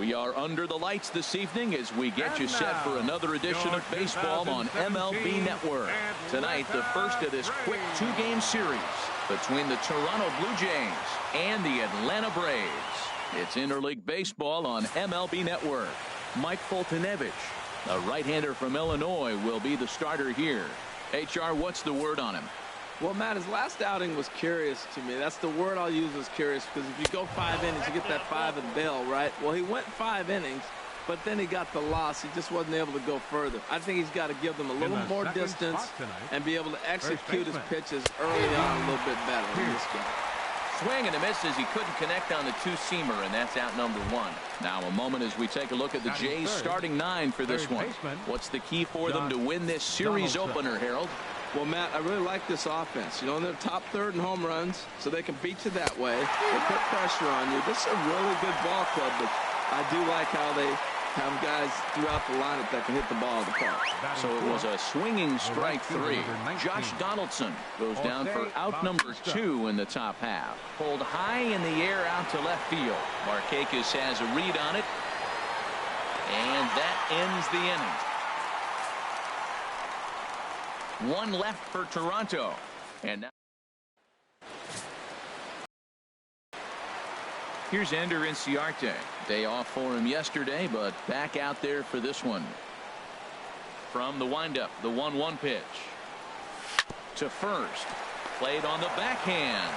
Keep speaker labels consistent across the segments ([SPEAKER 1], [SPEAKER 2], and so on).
[SPEAKER 1] We are under the lights this evening as we get you set for another edition of baseball on MLB Network. Tonight, the first of this quick two-game series between the Toronto Blue Jays and the Atlanta Braves. It's interleague baseball on MLB Network. Mike Foltynewicz, a right-hander from Illinois, will be the starter here. HR, what's the word on him?
[SPEAKER 2] Well, Matt, his last outing was curious to me. That's the word I'll use, is curious, because if you go 5 innings, you get that 5 and bail, right? Well, he went 5 innings, but then he got the loss. He just wasn't able to go further. I think he's got to give them a little more distance and be able to execute his pitches early on a little bit better in this game.
[SPEAKER 1] Swing and a miss as he couldn't connect on the two-seamer, and that's out number 1. Now a moment as we take a look at the Jays starting 9 for this one. What's the key for them to win this series opener, Harold?
[SPEAKER 2] Well, Matt, I really like this offense. You know, they're top third in home runs, so they can beat you that way. They put pressure on you. This is a really good ball club, but I do like how they have guys throughout the lineup that can hit the ball at the park.
[SPEAKER 1] So it was a swinging strike 3. Josh Donaldson goes down for out number 2 in the top half. Pulled high in the air out to left field. Markakis has a read on it, and that ends the inning. 1 left for Toronto. And now here's Ender Inciarte. Day off for him yesterday, but back out there for this one. From the windup, the 1-1 pitch to first. Played on the backhand.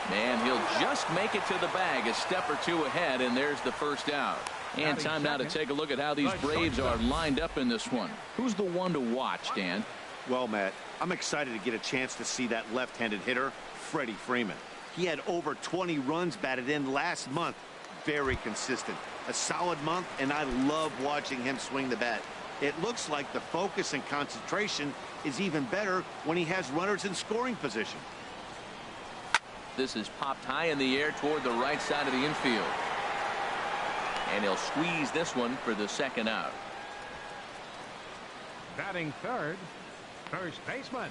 [SPEAKER 1] Man, he'll just make it to the bag a step or 2 ahead, and there's the first out. And time now to take a look at how these Braves are lined up in this one. Who's the one to watch, Dan?
[SPEAKER 3] Well, Matt, I'm excited to get a chance to see that left-handed hitter, Freddie Freeman. He had over 20 runs batted in last month. Very consistent. A solid month, and I love watching him swing the bat. It looks like the focus and concentration is even better when he has runners in scoring position.
[SPEAKER 1] This is popped high in the air toward the right side of the infield. And he'll squeeze this one for the second out.
[SPEAKER 4] Batting third, first baseman,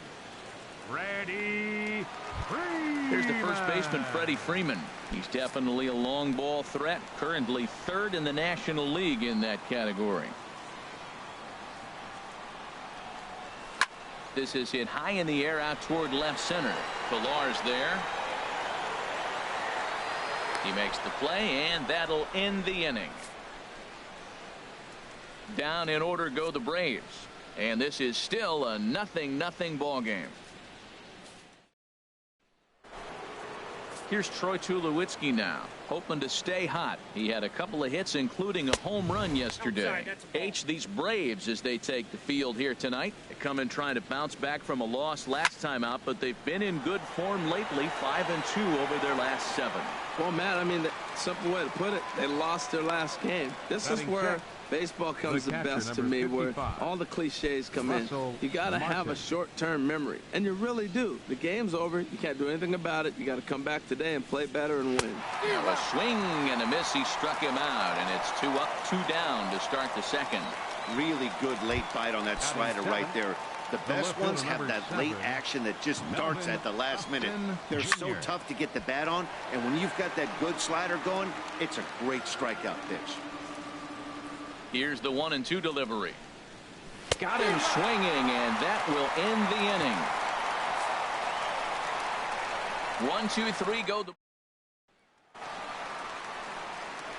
[SPEAKER 4] Freddie Freeman.
[SPEAKER 1] Here's the first baseman, Freddie Freeman. He's definitely a long ball threat, currently 3rd in the National League in that category. This is hit high in the air out toward left center. Pilar's there. He makes the play, and that'll end the inning. Down in order go the Braves. And this is still a 0-0 ball game. Here's Troy Tulowitzki now, hoping to stay hot. He had a couple of hits, including a home run yesterday. These Braves, as they take the field here tonight, they come in trying to bounce back from a loss last time out, but they've been in good form lately, 5-2 over their last 7.
[SPEAKER 2] Well, Matt, I mean, the simple way to put it, they lost their last game. This is where baseball comes the best to me, where all the cliches come in. You got to have a short-term memory, and you really do. The game's over. You can't do anything about it. You got to come back today and play better and win.
[SPEAKER 1] Now a swing and a miss. He struck him out, and it's 2 up, 2 down to start the second.
[SPEAKER 3] Really good late bite on that slider right there. The best ones have that late action that just darts at the last minute. They're so tough to get the bat on, and when you've got that good slider going, it's a great strikeout pitch.
[SPEAKER 1] Here's the 1-2 delivery. Got him swinging, and that will end the inning. 1, 2, 3 go.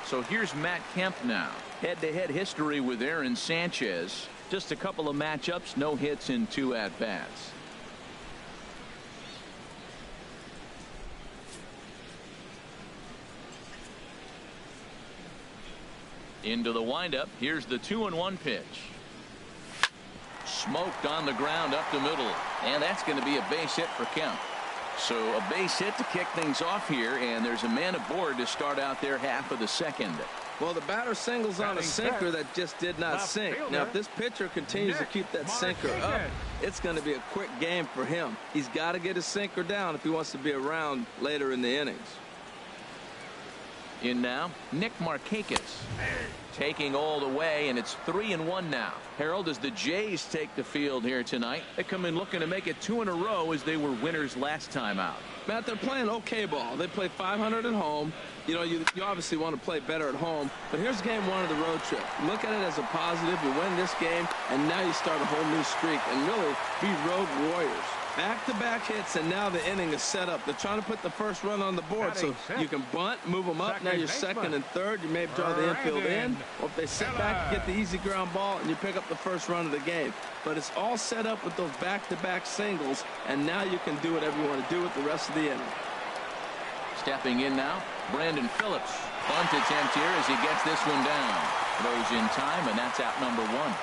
[SPEAKER 1] So here's Matt Kemp now. Head-to-head history with Aaron Sanchez. Just a couple of matchups, no hits in 2 at-bats. Into the windup. Here's the 2-1 pitch. Smoked on the ground up the middle. And that's going to be a base hit for Kemp. So a base hit to kick things off here, and there's a man aboard to start out their half of the second.
[SPEAKER 2] Well, the batter singles on a sinker that just did not sink. Now, if this pitcher continues to keep that sinker up, it's going to be a quick game for him. He's got to get his sinker down if he wants to be around later in the innings.
[SPEAKER 1] In now, Nick Markakis. Taking all the way, and it's 3-1 now. Harold, as the Jays take the field here tonight, they come in looking to make it 2 in a row as they were winners last time out.
[SPEAKER 2] Matt, they're playing okay ball. They play .500 at home. You know, you obviously want to play better at home, but here's game 1 of the road trip. Look at it as a positive. You win this game, and now you start a whole new streak and really be road warriors. Back-to-back hits, and now the inning is set up. They're trying to put the first run on the board, so you can bunt, move them up. Now you're second and third. You may draw the infield in, or if they sit back, you get the easy ground ball, and you pick up the first run of the game. But it's all set up with those back-to-back singles, and now you can do whatever you want to do with the rest of the inning.
[SPEAKER 1] Stepping in now, Brandon Phillips. Bunt attempt here as he gets this one down. Throws in time, and that's out number 1.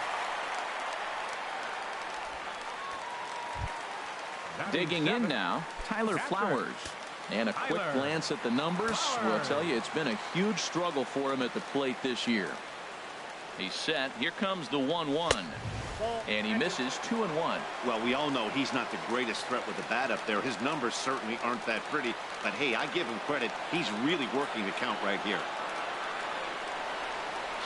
[SPEAKER 1] Digging in now, Tyler Flowers. And a quick glance at the numbers will tell you it's been a huge struggle for him at the plate this year. He's set. Here comes the 1-1. And he misses 2-1.
[SPEAKER 3] Well, we all know he's not the greatest threat with the bat up there. His numbers certainly aren't that pretty. But, hey, I give him credit. He's really working the count right here.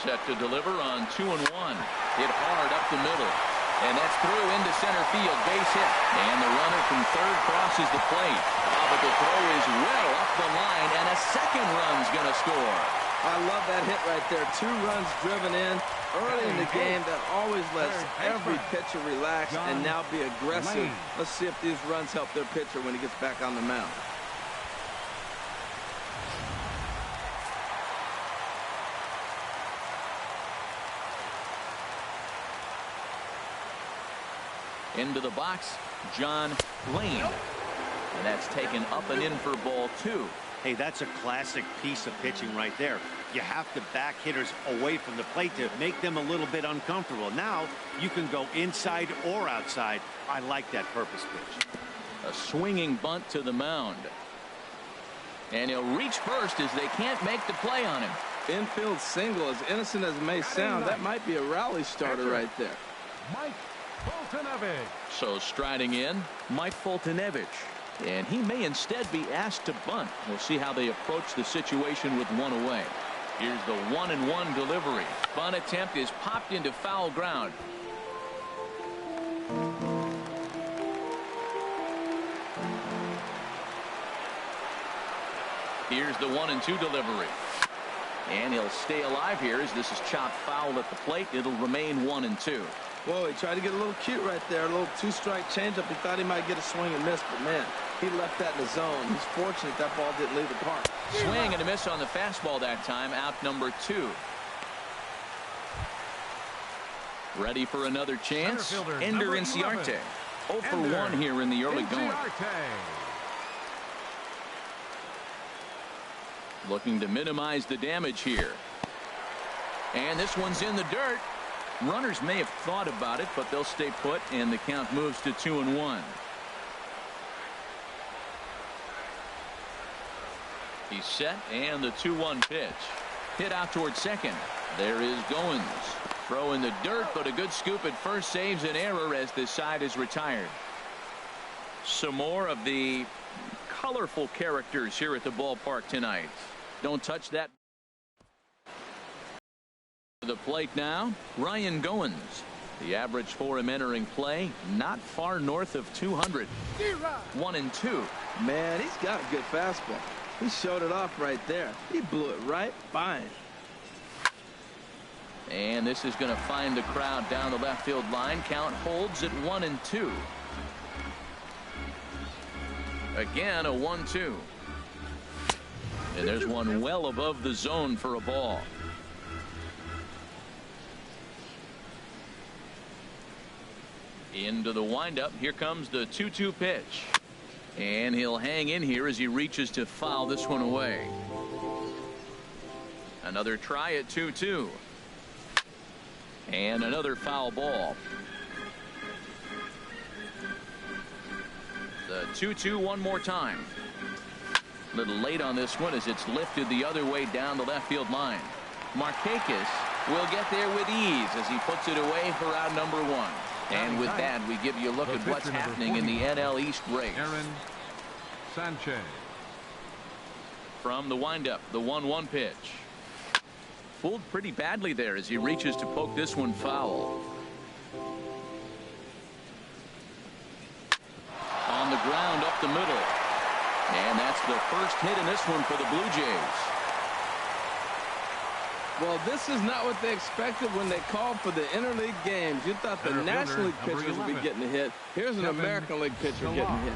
[SPEAKER 1] Set to deliver on 2-1. Hit hard up the middle. And that's through into center field. Base hit. And the runner from third crosses the plate. But the throw is well up the line, and a second run's going to score.
[SPEAKER 2] I love that hit right there. 2 runs driven in early in the game. That always lets every pitcher relax and now be aggressive. Let's see if these runs help their pitcher when he gets back on the mound.
[SPEAKER 1] Into the box, John Lane. And that's taken up and in for ball 2.
[SPEAKER 3] Hey, that's a classic piece of pitching right there. You have to back hitters away from the plate to make them a little bit uncomfortable. Now you can go inside or outside. I like that purpose pitch.
[SPEAKER 1] A swinging bunt to the mound. And he'll reach first as they can't make the play on him.
[SPEAKER 2] Infield single, as innocent as it may sound, that might be a rally starter right there.
[SPEAKER 4] Mike Fultonevich.
[SPEAKER 1] So striding in, Mike Fultonevich. And he may instead be asked to bunt. We'll see how they approach the situation with 1 away. Here's the 1-1 delivery. Bunt attempt is popped into foul ground. Here's the 1-2 delivery. And he'll stay alive here as this is chopped foul at the plate. It'll remain 1-2.
[SPEAKER 2] Whoa, he tried to get a little cute right there. A little 2-strike changeup. He thought he might get a swing and miss, but man, he left that in the zone. He's fortunate that ball didn't leave the park.
[SPEAKER 1] Swing and a miss on the fastball that time. Out number 2. Ready for another chance. Ender Inciarte. 0 for 1 here in the early going. Looking to minimize the damage here. And this one's in the dirt. Runners may have thought about it, but they'll stay put, and the count moves to 2-1. He's set, and the 2-1 pitch. Hit out towards second. There is Goins. Throw in the dirt, but a good scoop at first saves an error as this side is retired. Some more of the colorful characters here at the ballpark tonight. Don't touch that. The plate now, Ryan Goins. The average for him entering play, not far north of 200. 1-2.
[SPEAKER 2] Man, he's got a good fastball. He showed it off right there. He blew it right by him.
[SPEAKER 1] And this is going to find the crowd down the left field line. Count holds at 1-2. Again, a 1-2. And there's one well above the zone for a ball. Into the windup. Here comes the 2-2 pitch. And he'll hang in here as he reaches to foul this one away. Another try at 2-2. And another foul ball. The 2-2 one more time. A little late on this one as it's lifted the other way down the left field line. Markakis will get there with ease as he puts it away for out number 1. And with that, we give you a look at what's happening in the NL East race.
[SPEAKER 4] Aaron Sanchez.
[SPEAKER 1] From the windup, the 1-1 pitch. Fooled pretty badly there as he reaches to poke this one foul. On the ground up the middle. And that's the first hit in this one for the Blue Jays.
[SPEAKER 2] Well, this is not what they expected when they called for the interleague games. You thought the National League pitchers would be getting a hit. Here's an American League pitcher getting hit.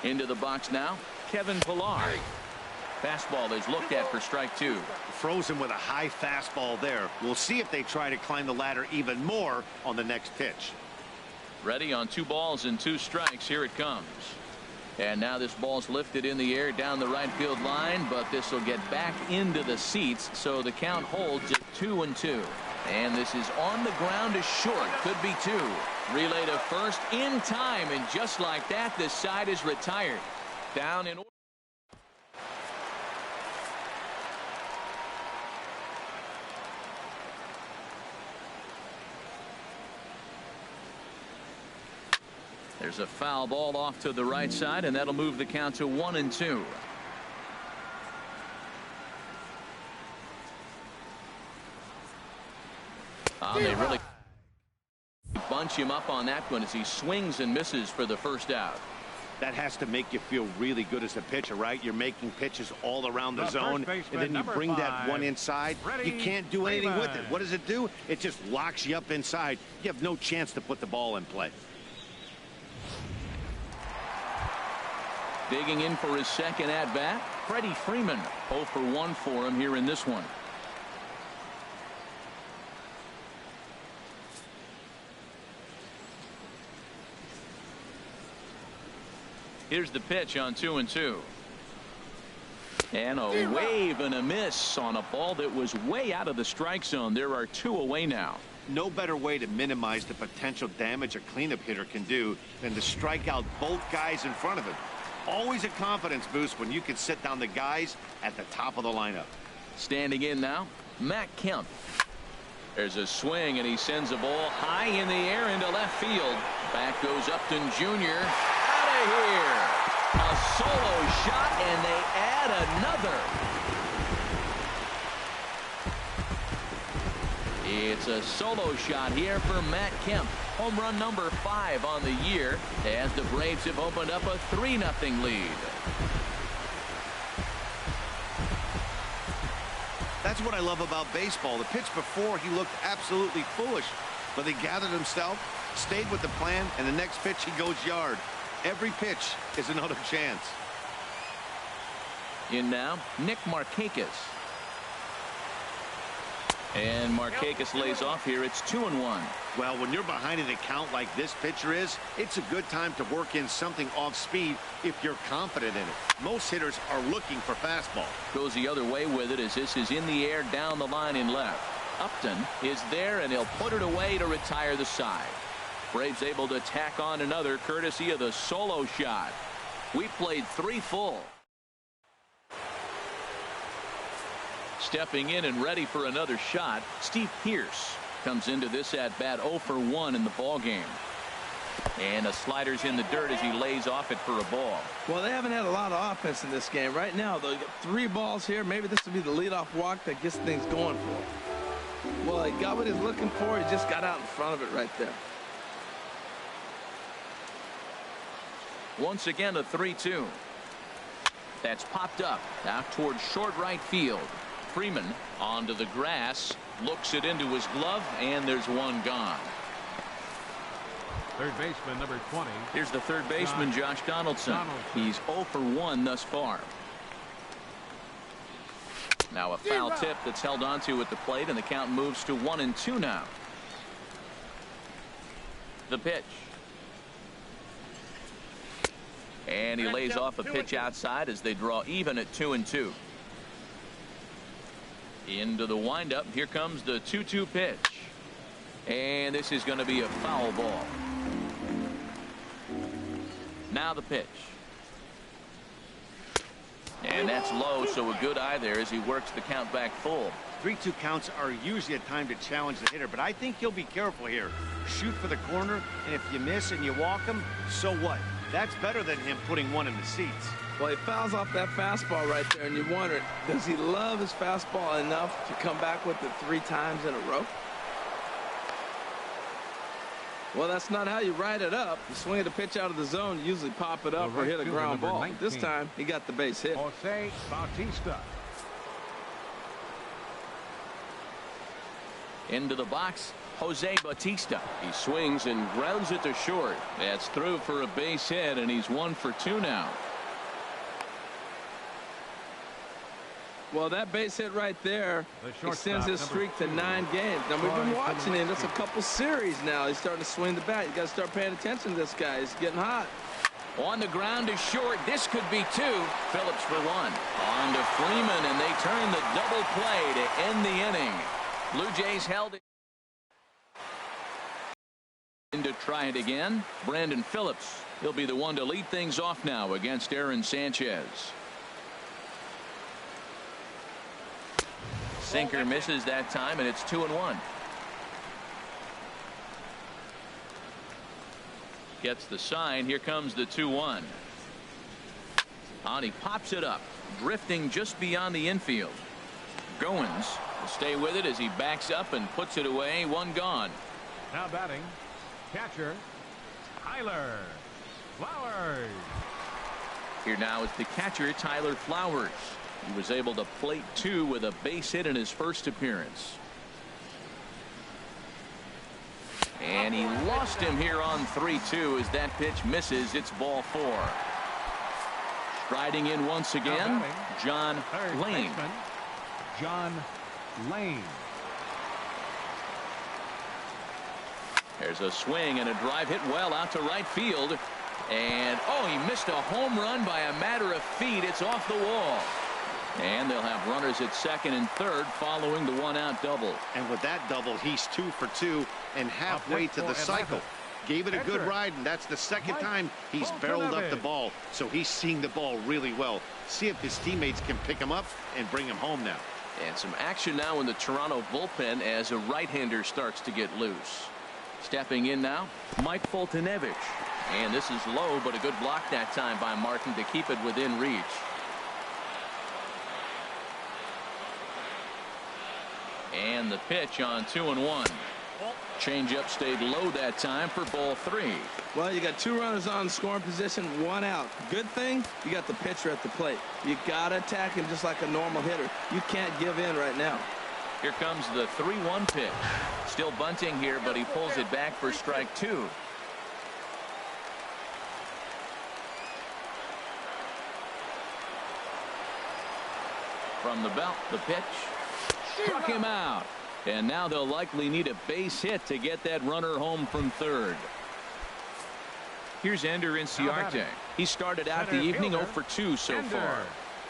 [SPEAKER 1] Into the box now, Kevin Pillar. Fastball is looked at for strike 2.
[SPEAKER 3] Frozen with a high fastball there. We'll see if they try to climb the ladder even more on the next pitch.
[SPEAKER 1] Ready on 2 balls and 2 strikes. Here it comes. And now this ball's lifted in the air down the right field line, but this will get back into the seats, so the count holds at 2-2. And this is on the ground to short. Could be 2. Relay to first in time, and just like that, this side is retired. Down in order. There's a foul ball off to the right side, and that'll move the count to 1-2. They really bunch him up on that one as he swings and misses for the first out.
[SPEAKER 3] That has to make you feel really good as a pitcher, right? You're making pitches all around the zone, and then you bring that one inside. You can't do anything with it. What does it do? It just locks you up inside. You have no chance to put the ball in play.
[SPEAKER 1] Digging in for his second at-bat, Freddie Freeman. 0 for 1 for him here in this one. Here's the pitch on 2-2. And a wave and a miss on a ball that was way out of the strike zone. There are 2 away now.
[SPEAKER 3] No better way to minimize the potential damage a cleanup hitter can do than to strike out both guys in front of him. Always a confidence boost when you can sit down the guys at the top of the lineup.
[SPEAKER 1] Standing in now, Matt Kemp. There's a swing, and he sends a ball high in the air into left field. Back goes Upton Jr. Out of here. A solo shot, and they add another. It's a solo shot here for Matt Kemp. Home run number 5 on the year as the Braves have opened up a 3-0 lead.
[SPEAKER 3] That's what I love about baseball. The pitch before, he looked absolutely foolish, but he gathered himself, stayed with the plan, and the next pitch he goes yard. Every pitch is another chance.
[SPEAKER 1] In now, Nick Markakis. And Markakis lays off here. It's 2-1.
[SPEAKER 3] Well, when you're behind an account like this pitcher is, it's a good time to work in something off speed if you're confident in it. Most hitters are looking for fastball.
[SPEAKER 1] Goes the other way with it as this is in the air down the line in left. Upton is there, and he'll put it away to retire the side. Braves able to tack on another courtesy of the solo shot. We played 3 full. Stepping in and ready for another shot, Steve Pearce comes into this at bat 0 for 1 in the ball game. And a slider's in the dirt as he lays off it for a ball.
[SPEAKER 2] Well, they haven't had a lot of offense in this game. Right now, they got 3 balls here. Maybe this will be the leadoff walk that gets things going for him. Well, he got what he's looking for. He just got out in front of it right there.
[SPEAKER 1] Once again, a 3-2. That's popped up out towards short right field. Freeman onto the grass, looks it into his glove, and there's one gone.
[SPEAKER 4] Third baseman number 20.
[SPEAKER 1] Here's the third baseman, Josh Donaldson. He's 0 for 1 thus far. Now a foul tip that's held onto at the plate, and the count moves to 1-2 now. The pitch. And he lays off a pitch outside as they draw even at 2-2. Into the windup. Here comes the 2-2 pitch. And this is going to be a foul ball. Now the pitch. And that's low, so a good eye there as he works the count back full.
[SPEAKER 3] 3-2 counts are usually a time to challenge the hitter, but I think he'll be careful here. Shoot for the corner, and if you miss and you walk him, so what? That's better than him putting one in the seats.
[SPEAKER 2] Well, he fouls off that fastball right there, and you wonder, does he love his fastball enough to come back with it 3 times in a row? Well, that's not how you ride it up. You swing the pitch out of the zone, you usually pop it up or hit a ground ball.
[SPEAKER 4] 19.
[SPEAKER 2] This time, he got the base hit.
[SPEAKER 4] Jose Bautista.
[SPEAKER 1] Into the box, Jose Bautista. He swings and grounds it to short. That's through for a base hit, and he's 1 for 2 now.
[SPEAKER 2] Well, that base hit right there extends his streak to 9 games. Now, we've been watching him. That's a couple series now. He's starting to swing the bat. You got to start paying attention to this guy. He's getting hot.
[SPEAKER 1] On the ground to short. This could be 2. Phillips for 1. On to Freeman, and they turn the double play to end the inning. Blue Jays held it to try it again. Brandon Phillips. He'll be the one to lead things off now against Aaron Sanchez. Sinker misses that time, and it's 2-1. Gets the sign. Here comes the 2-1. And he pops it up, drifting just beyond the infield. Goins will stay with it as he backs up and puts it away. 1 gone.
[SPEAKER 4] Now batting, catcher, Tyler Flowers.
[SPEAKER 1] Here now is the catcher, Tyler Flowers. He was able to plate 2 with a base hit in his first appearance. And he lost him here on 3-2 as that pitch misses. It's ball 4. Striding in once again, John Lane.
[SPEAKER 4] John Lane.
[SPEAKER 1] There's a swing and a drive hit well out to right field. And, oh, he missed a home run by a matter of feet. It's off the wall. And they'll have runners at second and third following the 1-out double.
[SPEAKER 3] And with that double, he's 2 for 2 and halfway to the cycle. Gave it a good ride, and that's the second time he's barreled up the ball. So he's seeing the ball really well. See if his teammates can pick him up and bring him home now.
[SPEAKER 1] And some action now in the Toronto bullpen as a right-hander starts to get loose. Stepping in now, Mike Foltynewicz. And this is low, but a good block that time by Martin to keep it within reach. And the pitch on 2-1. Changeup stayed low that time for ball 3.
[SPEAKER 2] Well, you got 2 runners on scoring position, 1 out. Good thing you got the pitcher at the plate. You got to attack him just like a normal hitter. You can't give in right now.
[SPEAKER 1] Here comes the 3-1 pitch. Still bunting here, but he pulls it back for strike 2. From the belt, the pitch struck him out. And now they'll likely need a base hit to get that runner home from third. Here's Ender Inciarte. He started out the evening 0 for 2 so far.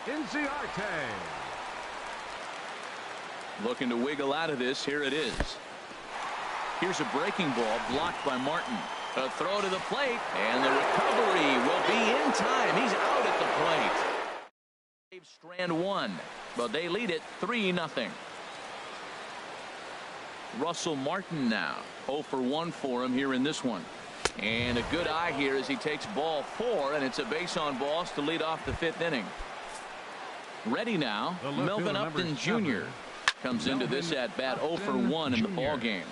[SPEAKER 4] Inciarte.
[SPEAKER 1] Looking to wiggle out of this. Here it is. Here's a breaking ball blocked by Martin. A throw to the plate, and the recovery will be in time. He's out at the plate. Strand 1, but they lead it 3-0. Russell Martin now 0 for 1 for him here in this one. And a good eye here as he takes ball 4, and it's a base on balls to lead off the 5th inning. Ready now, Melvin Upton Jr. comes into this at bat 0 for 1 in the ball game.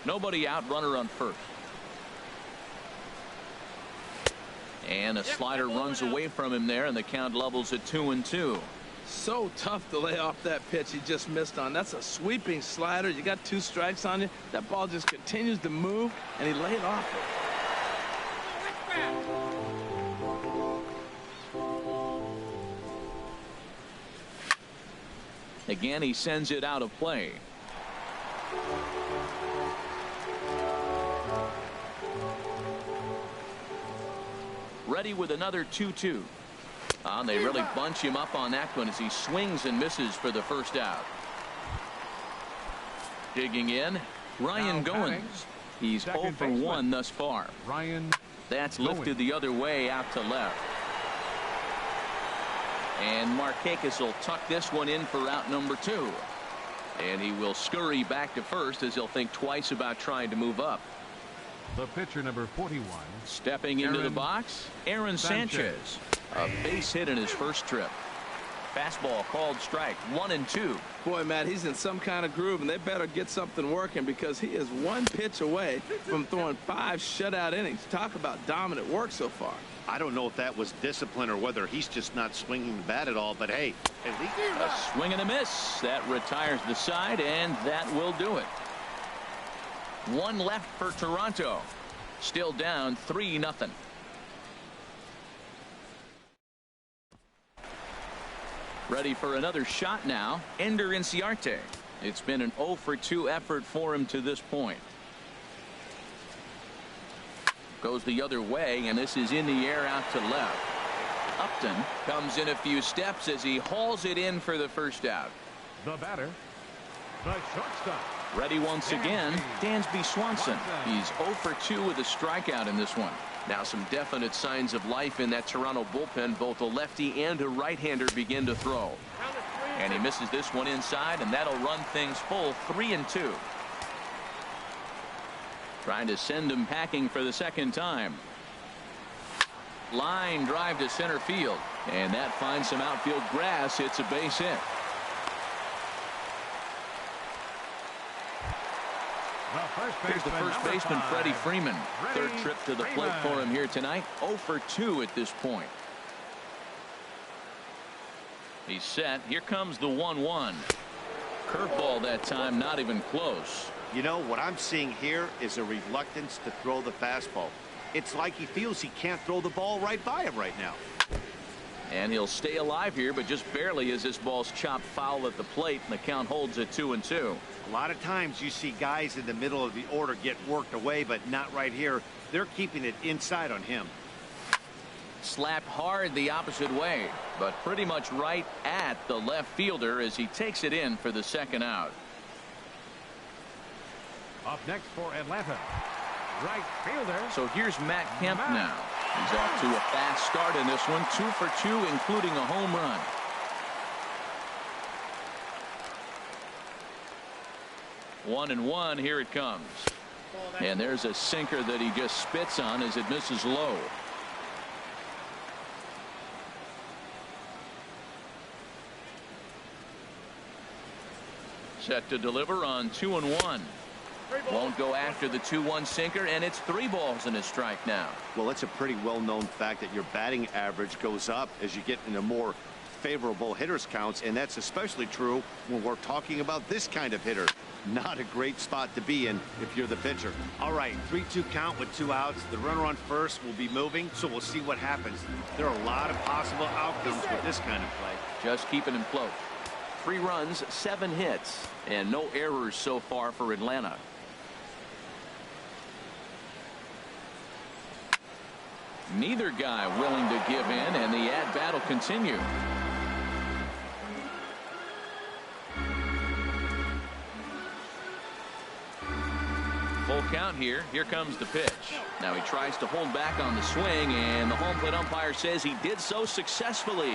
[SPEAKER 1] Nobody out, runner on first. And a slider runs away from him there, and the count levels at 2-2.
[SPEAKER 2] So tough to lay off that pitch he just missed on. That's a sweeping slider. You got 2 strikes on you. That ball just continues to move, and he laid off
[SPEAKER 1] it. Again, he sends it out of play. Ready with another 2-2. They really bunch him up on that one as he swings and misses for the first out. Digging in, Ryan Goins. He's 0 for 1 thus far. That's lifted the other way out to left. And Markakis will tuck this one in for out number 2. And he will scurry back to first as he'll think twice about trying to move up.
[SPEAKER 4] The pitcher, number 41.
[SPEAKER 1] Stepping into the box, Aaron Sanchez. A base hit in his first trip. Fastball called strike, 1-2.
[SPEAKER 2] Boy, Matt, he's in some kind of groove, and they better get something working because he is one pitch away from throwing 5 shutout innings. Talk about dominant work so far.
[SPEAKER 3] I don't know if that was discipline or whether he's just not swinging the bat at all, but hey, at least
[SPEAKER 1] a swing and a miss. That retires the side, and that will do it. 1 left for Toronto. Still down 3-0. Ready for another shot now, Ender Inciarte. It's been an 0-for-2 effort for him to this point. Goes the other way, and this is in the air out to left. Upton comes in a few steps as he hauls it in for the first out.
[SPEAKER 4] The batter, the shortstop.
[SPEAKER 1] Ready once again, Dansby Swanson. He's 0-for-2 with a strikeout in this one. Now some definite signs of life in that Toronto bullpen. Both a lefty and a right-hander begin to throw. And he misses this one inside, and that'll run things full, 3-2. Trying to send him packing for the second time. Line drive to center field, and that finds some outfield grass. It's a base hit. Here's the first baseman, Freddie Freeman. Third trip to the plate for him here tonight. 0-for-2 at this point. He's set. Here comes the 1-1. Curveball that time, not even close.
[SPEAKER 3] You know, what I'm seeing here is a reluctance to throw the fastball. It's like he feels he can't throw the ball right by him right now.
[SPEAKER 1] And he'll stay alive here, but just barely as this ball's chopped foul at the plate, and the count holds at 2-2.
[SPEAKER 3] A lot of times you see guys in the middle of the order get worked away, but not right here. They're keeping it inside on him.
[SPEAKER 1] Slapped hard the opposite way, but pretty much right at the left fielder as he takes it in for the second out.
[SPEAKER 4] Up next for Atlanta, right fielder.
[SPEAKER 1] So here's Matt Kemp now. He's off to a fast start in this one, 2-for-2, including a home run. One and one, here it comes. And there's a sinker that he just spits on as it misses low. Set to deliver on 2-1. Won't go after the 2-1 sinker, and it's 3 balls and a strike now.
[SPEAKER 3] Well, it's a pretty well-known fact that your batting average goes up as you get into more favorable hitters counts, and that's especially true when we're talking about this kind of hitter. Not a great spot to be in if you're the pitcher. All right, 3-2 count with 2 outs. The runner on first will be moving, so we'll see what happens. There are a lot of possible outcomes with this kind of play.
[SPEAKER 1] Just keeping him close. 3 runs, 7 hits, and no errors so far for Atlanta. Neither guy willing to give in, and the at-bat will continue. Full count here. Here comes the pitch. Now he tries to hold back on the swing, and the home plate umpire says he did so successfully.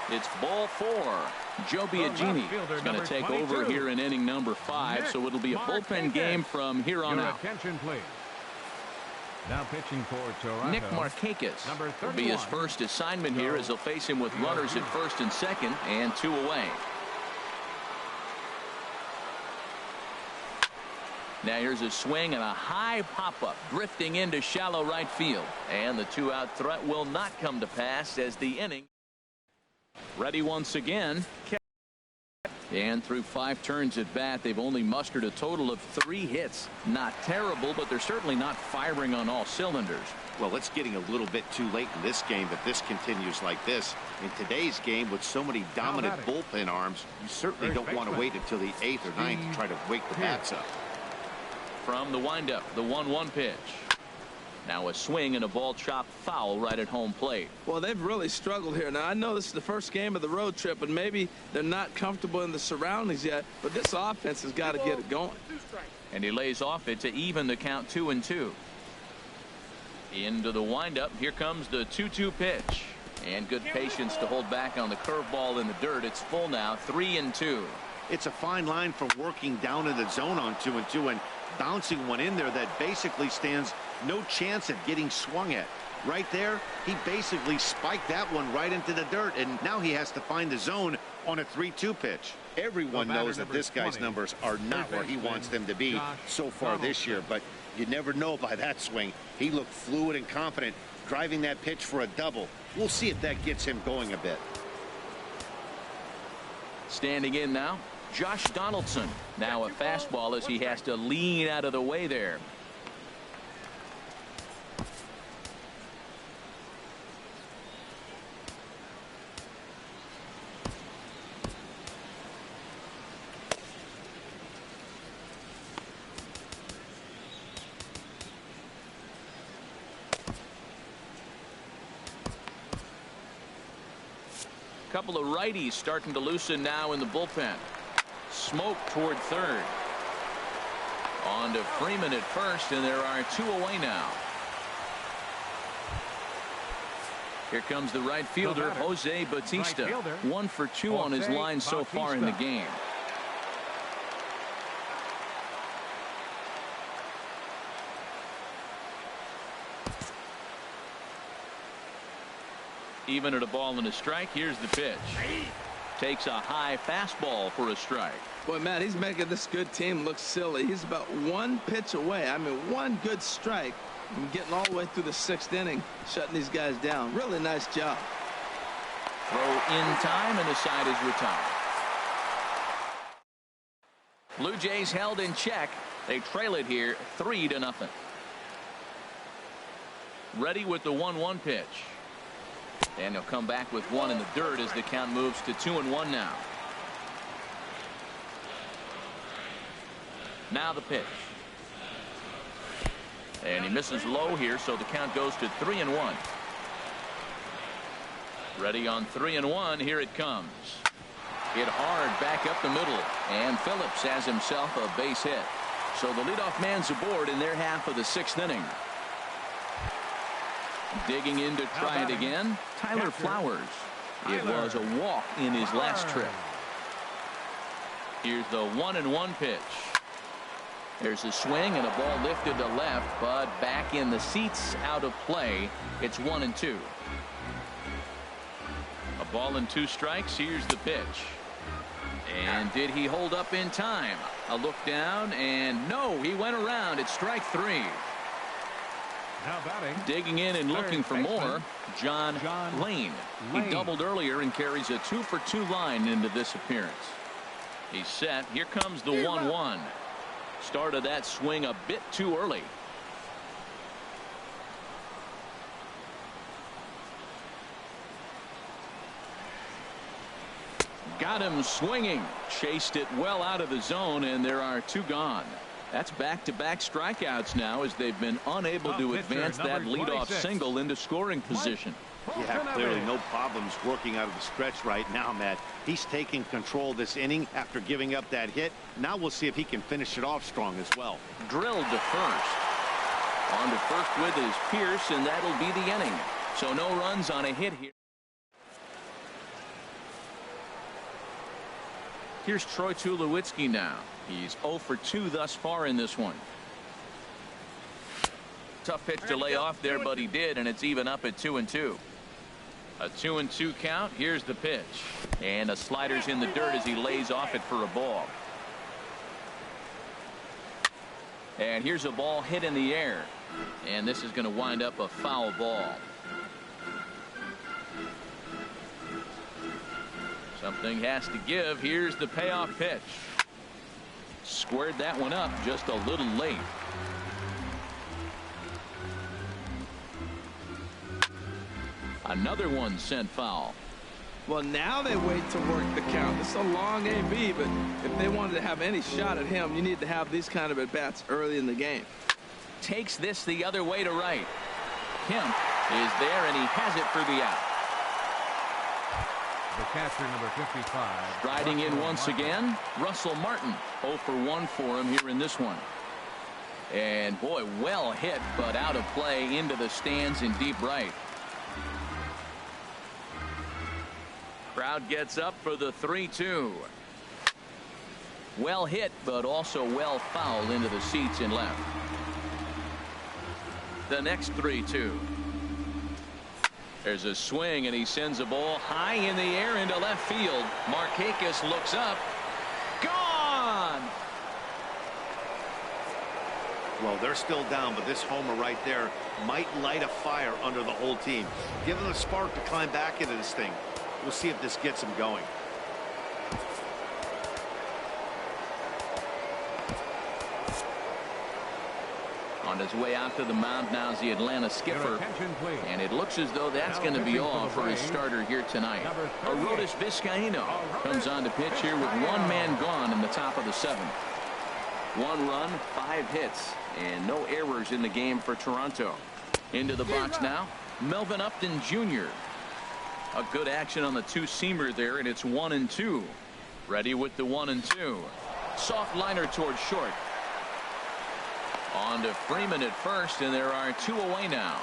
[SPEAKER 1] It's ball 4. Joe Biagini is going to take over here in inning number 5, so it'll be a bullpen game from here on out.
[SPEAKER 4] Attention, please. Now pitching for Toronto,
[SPEAKER 1] Nick Markakis will be his first assignment here as he'll face him with runners at first and second and 2 away. Now here's a swing and a high pop-up drifting into shallow right field, and the 2-out threat will not come to pass as the inning. Ready once again. And through 5 turns at bat, they've only mustered a total of 3 hits. Not terrible, but they're certainly not firing on all cylinders.
[SPEAKER 3] Well, it's getting a little bit too late in this game if this continues like this. In today's game, with so many dominant bullpen arms, you certainly don't want to wait until the 8th or 9th to try to wake the bats up.
[SPEAKER 1] From the windup, the 1-1 pitch. Now a swing and a ball chopped foul right at home plate.
[SPEAKER 2] Well, they've really struggled here. Now, I know this is the first game of the road trip, and maybe they're not comfortable in the surroundings yet, but this offense has got to get it going.
[SPEAKER 1] And he lays off it to even the count 2-2. Into the windup. Here comes the 2-2 pitch. And good patience to hold back on the curveball in the dirt. It's full now, 3-2.
[SPEAKER 3] It's a fine line from working down in the zone on 2-2 and bouncing one in there that basically stands No chance of getting swung at. Right there, he basically spiked that one right into the dirt, and now he has to find the zone on a 3-2 pitch. Everyone knows that this guy's numbers are not where he wants them to be so far this year, but you never know by that swing. He looked fluid and confident, driving that pitch for a double. We'll see if that gets him going a bit.
[SPEAKER 1] Standing in now, Josh Donaldson. Now a fastball as he has to lean out of the way there. Couple of righties starting to loosen now in the bullpen. Smoke toward third. On to Freeman at first, and there are 2 away now. Here comes the right fielder, Jose Bautista. 1 for 2 on his line so far in the game. Even at a ball and a strike, here's the pitch. Takes a high fastball for a strike.
[SPEAKER 2] Boy, Matt, he's making this good team look silly. He's about 1 pitch away. I mean, 1 good strike. And getting all the way through the 6th inning, shutting these guys down. Really nice job.
[SPEAKER 1] Throw in time, and the side is retired. Blue Jays held in check. They trail it here 3-0. Ready with the 1-1 pitch. And he'll come back with 1 in the dirt as the count moves to 2-1 now. Now the pitch. And he misses low here, so the count goes to 3-1. Ready on 3-1. Here it comes. Hit hard back up the middle. And Phillips has himself a base hit. So the leadoff man's aboard in their half of the 6th inning. Digging in to try it again, Tyler Flowers. It was a walk in his last trip. Here's the 1-1 pitch. There's a swing and a ball lifted to left, but back in the seats, out of play. It's 1-2. A ball and 2 strikes. Here's the pitch. And did he hold up in time? A look down, and no, he went around. It's strike 3.
[SPEAKER 4] Now batting.
[SPEAKER 1] Digging in and looking for more, John Lane. He doubled earlier and carries a 2 for 2 line into this appearance. He's set. Here comes the 1-1. Started that swing a bit too early. Got him swinging. Chased it well out of the zone, and there are 2 gone. That's back-to-back strikeouts now as they've been unable to advance that leadoff single into scoring position.
[SPEAKER 3] Yeah, clearly no problems working out of the stretch right now, Matt. He's taking control this inning after giving up that hit. Now we'll see if he can finish it off strong as well.
[SPEAKER 1] Drilled to first. On to first with his Pierce, and that'll be the inning. So no runs on a hit here. Here's Troy Tulowitzki now. He's 0 for 2 thus far in this one. Tough pitch to lay off there, but he did, and it's even up at 2-2. A 2-2 count. Here's the pitch. And a slider's in the dirt as he lays off it for a ball. And here's a ball hit in the air. And this is going to wind up a foul ball. Something has to give. Here's the payoff pitch. Squared that one up just a little late. Another one sent foul.
[SPEAKER 2] Well, now they wait to work the count. It's a long AB, but if they wanted to have any shot at him, you need to have these kind of at-bats early in the game.
[SPEAKER 1] Takes this the other way to right. Kemp is there, and he has it for the out.
[SPEAKER 4] The catcher, number 55.
[SPEAKER 1] Riding in once again, Russell Martin. 0 for 1 for him here in this one. And boy, well hit, but out of play into the stands in deep right. Crowd gets up for the 3-2. Well hit, but also well fouled into the seats in left. The next 3-2. There's a swing, and he sends a ball high in the air into left field. Markakis looks up. Gone!
[SPEAKER 3] Well, they're still down, but this homer right there might light a fire under the whole team. Give them a spark to climb back into this thing. We'll see if this gets them going.
[SPEAKER 1] On his way out to the mound now is the Atlanta skipper, and it looks as though that's going to be all for his starter here tonight. Arodys Vizcaíno comes on to pitch here with one man gone in the top of the 7th. 1 run, 5 hits, and no errors in the game for Toronto. Into the box now, Melvin Upton Jr. A good action on the 2-seamer there, and it's 1-2. Ready with the 1-2. Soft liner towards short. On to Freeman at first, and there are 2 away now.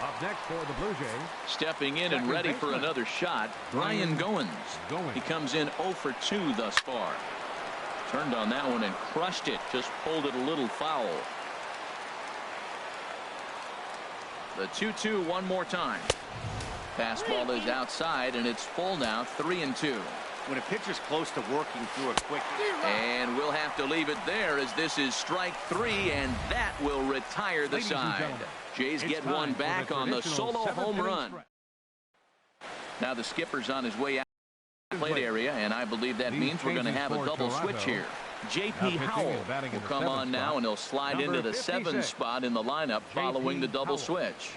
[SPEAKER 4] Up next for the Blue Jays.
[SPEAKER 1] Stepping in and ready for another shot, Ryan Goins. He comes in 0 for 2 thus far. Turned on that one and crushed it. Just pulled it a little foul. The 2-2 one more time. Fastball is outside, and it's full now, 3-2.
[SPEAKER 3] When a pitcher's close to working through a quick.
[SPEAKER 1] And we'll have to leave it there, as this is strike 3, and that will retire the side. Jays get one back on the solo home run. Now the skipper's on his way out to the plate area, and I believe that means we're going to have a double switch here. J.P. Howell will come on now, and he'll slide into the 7 spot in the lineup following the double switch.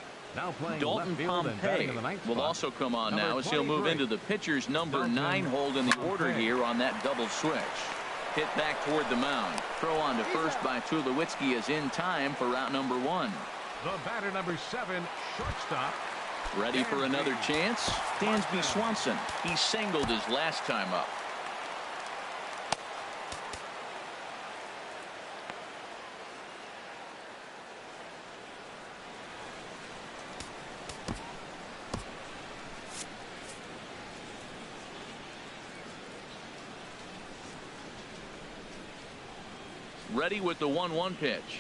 [SPEAKER 1] Dalton Pompey will also come on now, as he'll move into the pitcher's number 9 hold in the order here on that double switch. Hit back toward the mound. Throw on to first by Tulowitzki is in time for route number 1.
[SPEAKER 4] The batter number 7, shortstop.
[SPEAKER 1] Ready for another chance? Dansby Swanson. He singled his last time up. Ready with the 1-1 pitch.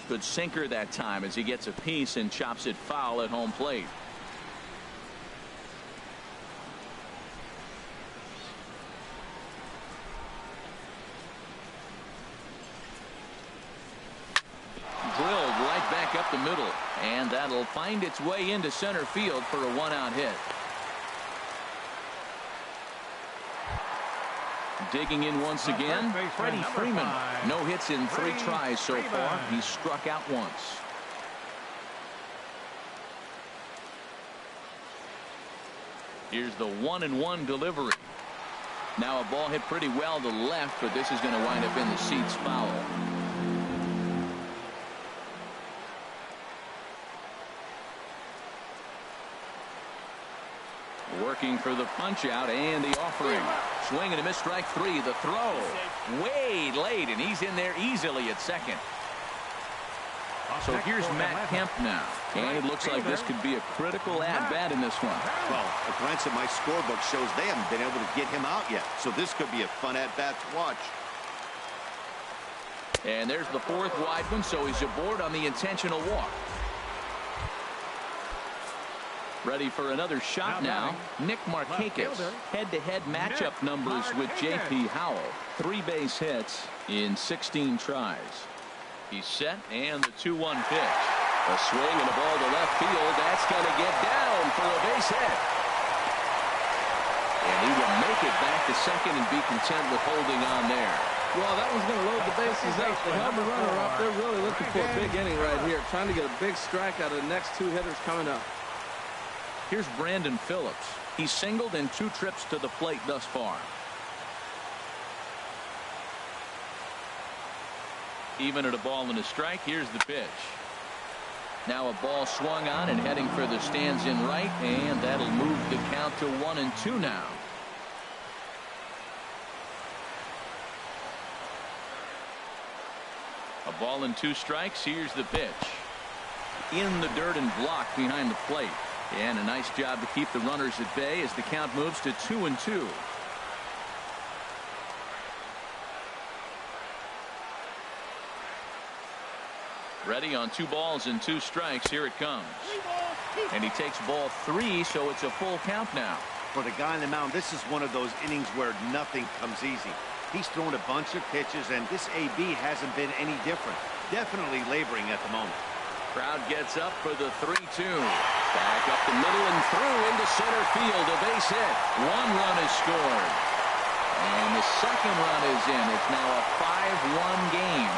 [SPEAKER 1] Good sinker that time as he gets a piece and chops it foul at home plate. Drilled right back up the middle, and that'll find its way into center field for a 1-out hit. Digging in once again, Freddie Freeman. No hits in 3 tries so far. He's struck out once. Here's the 1-1 delivery. Now a ball hit pretty well to left, but this is going to wind up in the seats foul. Working for the punch out and the offering. Swing and a miss, strike 3. The throw way late, and he's in there easily at second. So here's Matt Kemp now, and it looks like this could be a critical at-bat in this one.
[SPEAKER 3] Well, a glance at my scorebook shows they haven't been able to get him out yet, so this could be a fun at-bat to watch.
[SPEAKER 1] And there's the 4th wide one, so he's aboard on the intentional walk. Ready for another shot now. Nick Markakis. Head-to-head matchup numbers with J.P. Howell. 3 base hits in 16 tries. He's set, and the 2-1 pitch. A swing and a ball to left field. That's going to get down for a base hit. And he will make it back to second and be content with holding on there.
[SPEAKER 2] Well, that one's going to load the bases up. They held the runner up. They're really looking for a big inning right here, trying to get a big strike out of the next 2 hitters coming up.
[SPEAKER 1] Here's Brandon Phillips. He's singled in 2 trips to the plate thus far. Even at a ball and a strike. Here's the pitch. Now a ball swung on and heading for the stands in right, and that'll move the count to 1-2 now. A ball and 2 strikes. Here's the pitch. In the dirt and blocked behind the plate. And a nice job to keep the runners at bay as the count moves to 2-2. Ready on 2 balls and 2 strikes. Here it comes. And he takes ball 3, so it's a full count now.
[SPEAKER 3] For the guy on the mound, this is one of those innings where nothing comes easy. He's thrown a bunch of pitches, and this AB hasn't been any different. Definitely laboring at the moment.
[SPEAKER 1] Crowd gets up for the 3-2. Back up the middle and through into center field. A base hit. 1 run is scored. And the second run is in. It's now a 5-1 game.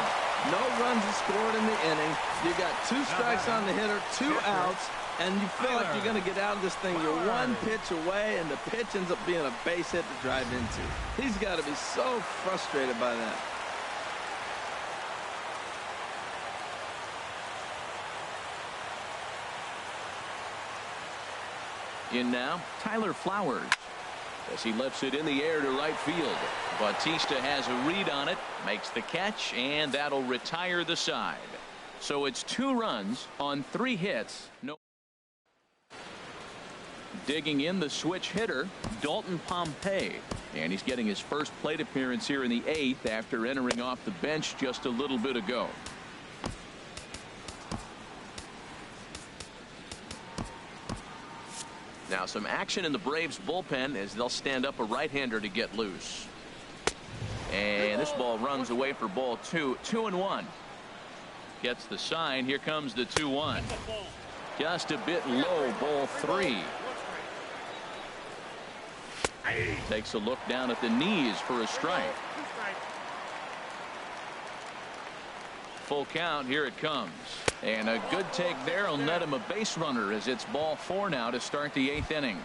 [SPEAKER 2] No runs are scored in the inning. You got 2 strikes on the hitter, 2 outs, and you feel like you're going to get out of this thing. You're 1 pitch away, and the pitch ends up being a base hit to drive into. He's got to be so frustrated by that.
[SPEAKER 1] In now, Tyler Flowers, as he lifts it in the air to right field. Bautista has a read on it, makes the catch, and that'll retire the side. So it's 2 runs on 3 hits. No. Digging in the switch hitter, Dalton Pompey, and he's getting his first plate appearance here in the 8th after entering off the bench just a little bit ago. Now some action in the Braves bullpen as they'll stand up a right-hander to get loose. And this ball runs away for ball 2. 2-1. Gets the sign. Here comes the 2-1. Just a bit low. Ball 3. Takes a look down at the knees for a strike. Full count. Here it comes. And a good take there will net him a base runner as it's ball 4 now to start the 8th inning.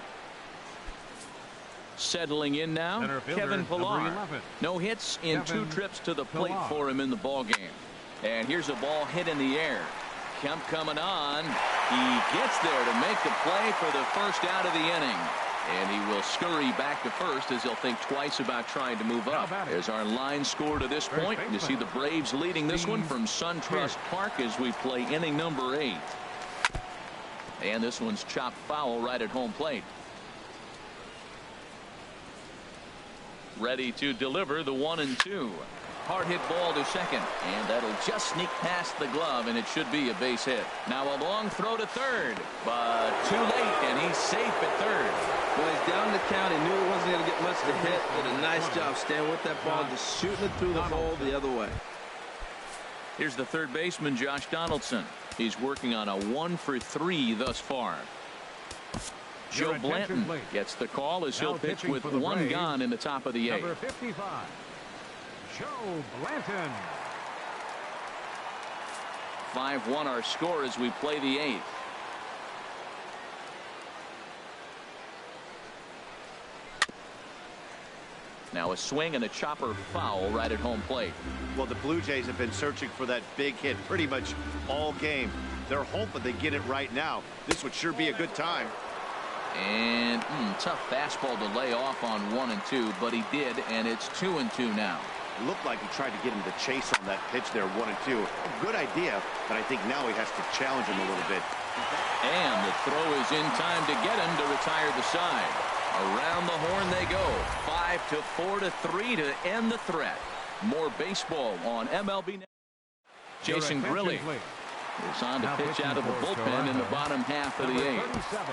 [SPEAKER 1] Settling in now, Kevin Pillar. No hits in 2 trips to the plate for him in the ball game. And here's a ball hit in the air. Kemp coming on. He gets there to make the play for the first out of the inning. And he will scurry back to first as he'll think twice about trying to move up. There's our line score to this point. You see the Braves leading this one from SunTrust Park as we play inning number 8. And this one's chopped foul right at home plate. Ready to deliver the 1-2. Hard hit ball to second, and that'll just sneak past the glove, and it should be a base hit. Now a long throw to third, but too late, and he's safe at third.
[SPEAKER 2] Well, he's down the count. He knew he wasn't going to get much to hit. Did a nice job staying with that ball, just shooting it through the hole the other way.
[SPEAKER 1] Here's the third baseman, Josh Donaldson. He's working on a 1 for 3 thus far. Joe Blanton gets the call as he'll pitch with 1 gone in the top of the 8th.
[SPEAKER 4] Number 55, Joe Blanton.
[SPEAKER 1] 5-1 our score as we play the 8th. Now a swing and a chopper foul right at home plate.
[SPEAKER 3] Well, the Blue Jays have been searching for that big hit pretty much all game. They're hoping they get it right now. This would sure be a good time.
[SPEAKER 1] And tough fastball to lay off on 1 and 2, but he did, and it's 2 and 2 now.
[SPEAKER 3] It looked like he tried to get him to chase on that pitch there, 1 and 2. A good idea, but I think now he has to challenge him a little bit.
[SPEAKER 1] And the throw is in time to get him to retire the side. Around the horn they go. 5-4 to 3 to end the threat. More baseball on MLB. Jason Grilli is on to pitch out of the bullpen in the bottom half of the 8th.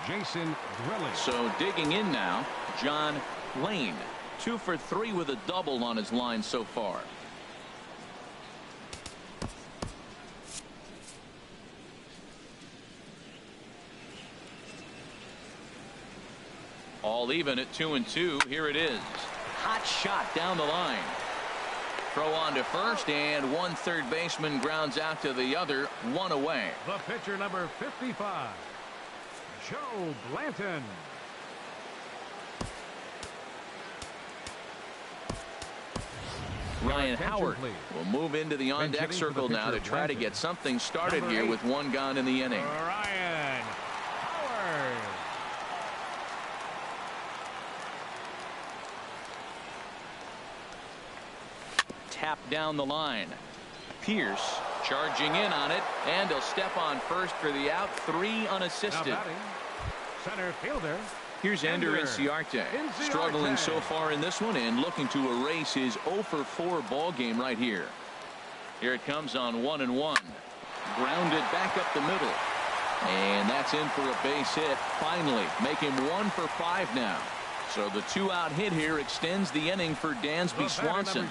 [SPEAKER 4] Jason Grilli.
[SPEAKER 1] So digging in now, John Lane. 2 for 3 with a double on his line so far. All even at 2 and 2. Here it is. Hot shot down the line. Throw on to first, and one third baseman grounds out to the other, 1 away.
[SPEAKER 4] The pitcher number 55, Joe Blanton.
[SPEAKER 1] Ryan Howard will move into the on-deck circle now to try to get something started here with 1 gone in the inning.
[SPEAKER 4] Ryan Howard.
[SPEAKER 1] Tap down the line. Pierce charging in on it, and he'll step on first for the out. 3 unassisted.
[SPEAKER 4] Now batting, center fielder.
[SPEAKER 1] Here's Ender Inciarte, struggling so far in this one and looking to erase his 0 for 4 ball game right here. Here it comes on 1-1. Grounded back up the middle. And that's in for a base hit. Finally, make him 1 for 5 now. So the 2-out hit here extends the inning for Dansby Swanson.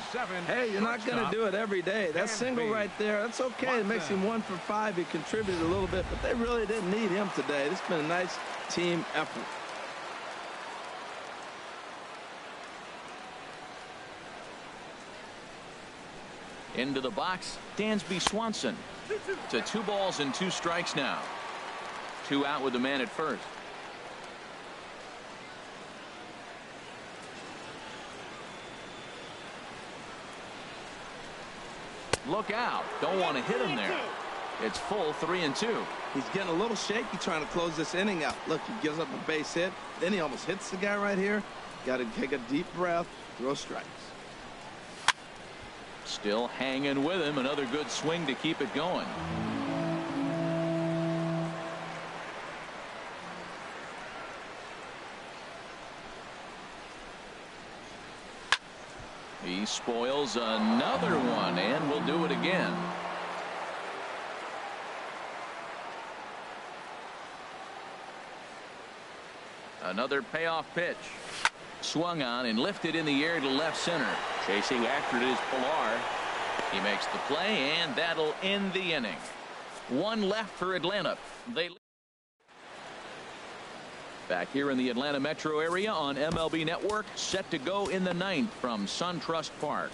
[SPEAKER 2] Hey, you're not going to do it every day. That single right there, that's okay. It makes him 1 for 5. He contributed a little bit, but they really didn't need him today. This has been a nice team effort.
[SPEAKER 1] Into the box, Dansby Swanson. To 2 balls and 2 strikes now. 2 out with the man at first. Look out. Don't want to hit him there. It's full 3-2.
[SPEAKER 2] He's getting a little shaky trying to close this inning out. Look, he gives up a base hit. Then he almost hits the guy right here. Got to take a deep breath, throw strikes.
[SPEAKER 1] Still hanging with him. Another good swing to keep it going. He spoils another one, and will do it again. Another payoff pitch. Swung on and lifted in the air to left center. Chasing after it is Pilar. He makes the play, and that'll end the inning. 1 left for Atlanta. Back here in the Atlanta metro area on MLB Network, set to go in the 9th from SunTrust Park.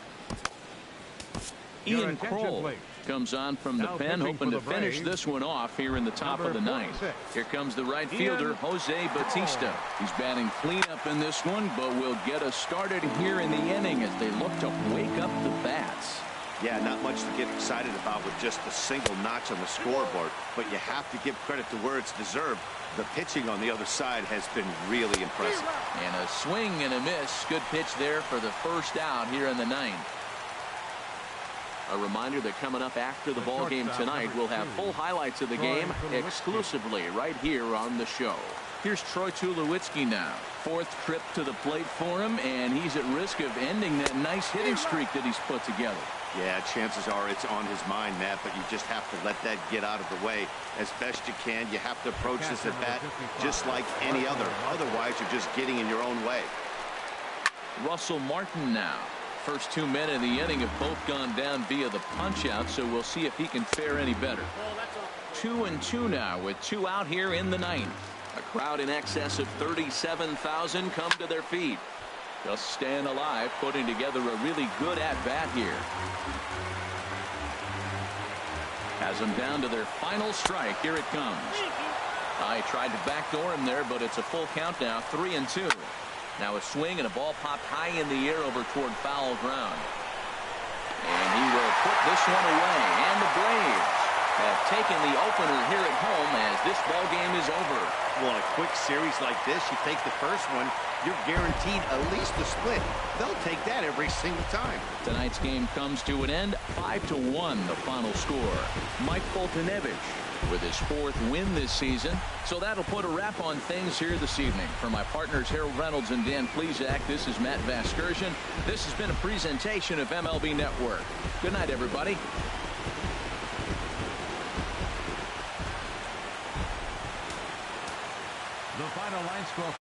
[SPEAKER 1] Ian Kroll comes on from the pen, hoping to finish this one off here in the top of the 9th. Here comes the right fielder, Jose Bautista. He's batting cleanup in this one, but will get us started here in the inning as they look to wake up the bats.
[SPEAKER 3] Yeah, not much to get excited about with just a single notch on the scoreboard, but you have to give credit to where it's deserved. The pitching on the other side has been really impressive.
[SPEAKER 1] And a swing and a miss. Good pitch there for the first out here in the 9th. A reminder that coming up after the ball game tonight, we'll have full highlights of the game exclusively right here on the show. Here's Troy Tulowitzki now. 4th trip to the plate for him, and he's at risk of ending that nice hitting streak that he's put together.
[SPEAKER 3] Yeah, chances are it's on his mind, Matt, but you just have to let that get out of the way as best you can. You have to approach this at bat just like any other. Otherwise, you're just getting in your own way.
[SPEAKER 1] Russell Martin now. First 2 men in the inning have both gone down via the punch-out, so we'll see if he can fare any better. 2-2 now with 2 out here in the 9th. A crowd in excess of 37,000 come to their feet. Just staying alive, putting together a really good at-bat here. Has them down to their final strike. Here it comes. I tried to backdoor him there, but it's a full count now, 3-2. Now a swing and a ball popped high in the air over toward foul ground. And he will put this one away. And the Braves have taken the opener here at home as this ball game is over.
[SPEAKER 3] Well, in a quick series like this, you take the first one, you're guaranteed at least a split. They'll take that every single time.
[SPEAKER 1] Tonight's game comes to an end, 5-1 the final score. Mike Foltynewicz with his 4th win this season. So that'll put a wrap on things here this evening. For my partners Harold Reynolds and Dan Plesac, this is Matt Vasgersian. This has been a presentation of MLB Network. Good night, everybody.
[SPEAKER 4] The final line score.